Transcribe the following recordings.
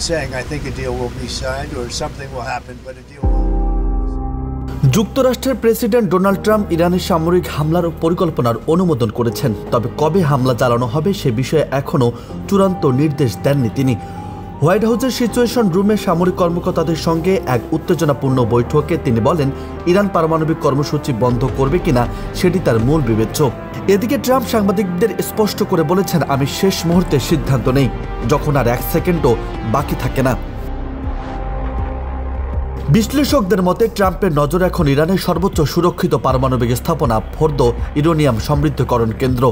saying I think a deal will be signed or something will happen, but a deal will. যুক্তরাষ্ট্রের president Donald Trump ইরানের সামরিক হামলার পরিকল্পনার অনুমোদন করেছেন, তবে কবে হামলা চালানো হবে সে বিষয়ে এখনও চূড়ান্ত নির্দেশ দেননি তিনি। হোয়াইট হাউসের সিচুয়েশন রুমে সামরিক কর্মকর্তাদের সঙ্গে এক উত্তেজনাপূর্ণ বৈঠকে তিনি বলেন, ইরান পারমাণবিক কর্মসূচি বন্ধ করবে কিনা সেটি তার মূল বিবেচ্য। এদিকে ট্রাম্প সাংবাদিকদের স্পষ্ট করে বলেছেন, আমি শেষ মুহূর্তে সিদ্ধান্ত নেই, যখন আর 1 সেকেন্ডও বাকি থাকে না। বিশ্লেষকদের মতে ট্রাম্পের নজর এখন ইরানের সর্বোচ্চ সুরক্ষিত পারমাণবিক স্থাপনা ফোর্দো ইউরেনিয়াম সমৃদ্ধকরণ কেন্দ্র।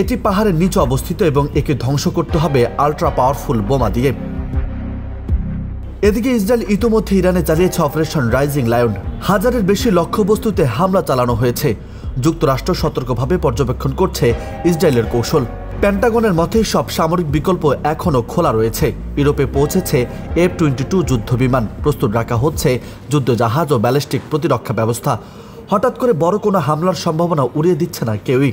এটি পাহাড়ের নিচে অবস্থিত এবং একে ধ্বংস করতে হবে আল্ট্রা পাওয়ারফুল বোমা দিয়ে। এদিকে ইসরায়েল ইতোমধ্যে ইরানে চালিয়েছে অপারেশন রাইজিং লায়ন। 1000-এর বেশি লক্ষ্যবস্তুতে হামলা চালানো হয়েছে। যুক্তরাষ্ট্র সতর্কভাবে পর্যবেক্ষণ করছে ইসরায়েলের কৌশল। পেন্টাগনের মতে সব সামরিক বিকল্প এখনও খোলা রয়েছে। ইউরোপে পৌঁছেছে F-22 যুদ্ধবিমান, প্রস্তুত রাখা হচ্ছে যুদ্ধজাহাজ ও ব্যালিস্টিক প্রতিরক্ষা ব্যবস্থা। হঠাৎ করে বড় কোনো হামলার সম্ভাবনা উড়িয়ে দিচ্ছে না কেউই।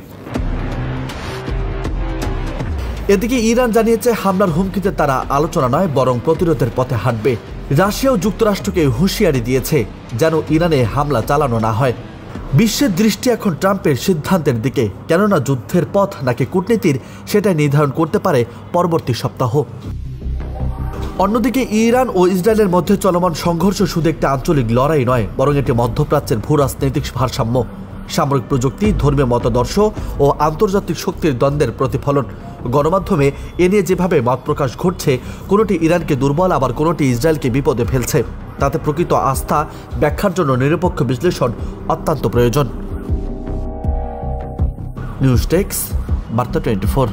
এদিকে ইরান জানিয়েছে হামলার হুমকিতে তারা আলোচনা নয় বরং প্রতিরোধের পথে হাঁটবে। রাশিয়াও যুক্তরাষ্ট্রকে হুঁশিয়ারি দিয়েছে যেন ইরানে হামলা চালানো না হয়। বিশ্বের দৃষ্টি এখন ট্রাম্পের সিদ্ধান্তের দিকে, কেননা যুদ্ধের পথ নাকি কূটনীতির সেটাই নির্ধারণ করতে পারে পরবর্তী সপ্তাহ। অন্যদিকে ইরান ও ইসরায়েলের মধ্যে চলমান সংঘর্ষ শুধু একটি আঞ্চলিক লড়াই নয়, বরং এটি মধ্যপ্রাচ্যের ভূরাজনৈতিক ভারসাম্য, সামরিক প্রযুক্তি, ধর্মীয় মতাদর্শ ও আন্তর্জাতিক শক্তির দ্বন্দ্বের প্রতিফলন। গণমাধ্যমে এ নিয়ে যেভাবে মত প্রকাশ ঘটছে, কোনোটি ইরানকে দুর্বল আবার কোনোটি ইসরায়েলকে বিপদে ফেলছে, তাতে প্রকৃত আস্থা ব্যাখ্যার জন্য নিরপেক্ষ বিশ্লেষণ অত্যন্ত প্রয়োজন। নিউজ ডেস্ক, বার্তা 24।